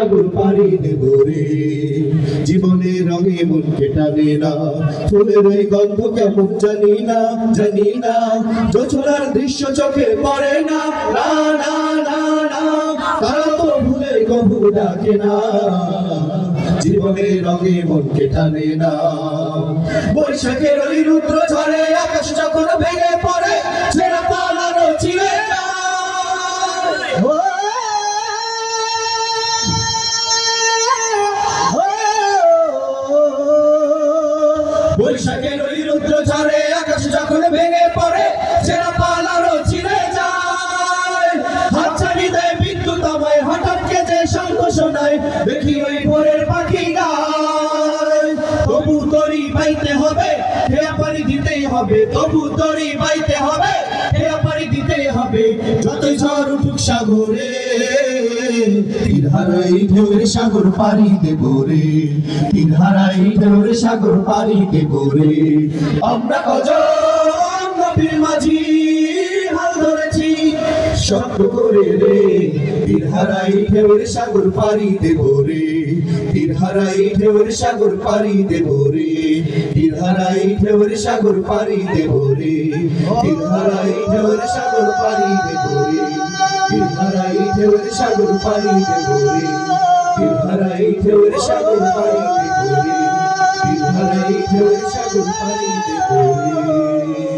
সাগর পাড়ি দেব রে। জীবনের রঙে মনকে টানে না, ফুলের ওই গন্ধ কেমন জানি না, জানি না। জোছনার দৃশ্য চোখে পড়ে না, না না না না। তারা তো ভুলে কবু ডাকে না, জীবনের রঙে মনকে টানে না। বৈশাখের ওই রুদ্র ঝড়ে আকাশ যখন ভেঙে পড়ে, ছেঁড়া পালারও ছিঁড়ে যায়। বৈশাখের ওই রুদ্র ঝড়ে আকাশ যখন ভেঙে পড়ে, ছেঁড়া পালারও ছিঁড়ে যায়। হাতছানি দেয় বিদ্যুৎ আমায়, হঠাৎ কেজে শঙ্খ শোনায়, দেখি ওই ভোরের পাখি গায়। তবু তরি বাইতে হবে, খেয়া পারি দিতেই হবে, তবু তরি বাইতে হবে, খেয়া পারি দিতেই হবে। যতই ঝড় উঠুক সাগরে, তীর হারাই ঢেউয়ের সাগর পাড়ি দেব রে। তীর হারাই ঢেউয়ের সাগর পাড়ি দেব রে। আমরা কজন নবীর মাঝি হাল ধরেছি শক্ত করে রে। তীর হারাই ঢেউয়ের সাগর পাড়ি দেব রে। তীর হারাই ঢেউয়ের সাগর পাড়ি দেব রে। তীর হারাই ঢেউয়ের সাগর পাড়ি দেব রে। তীর হারাই ঢেউয়ের সাগর পাড়ি দেব রে। তীর হারাই ঢেউয়ের সাগর পাড়ি দেব রে। তীর হারাই ঢেউয়ের সাগর পাড়ি দেব রে। তীর হারাই ঢেউয়ের সাগর পাড়ি দেব রে।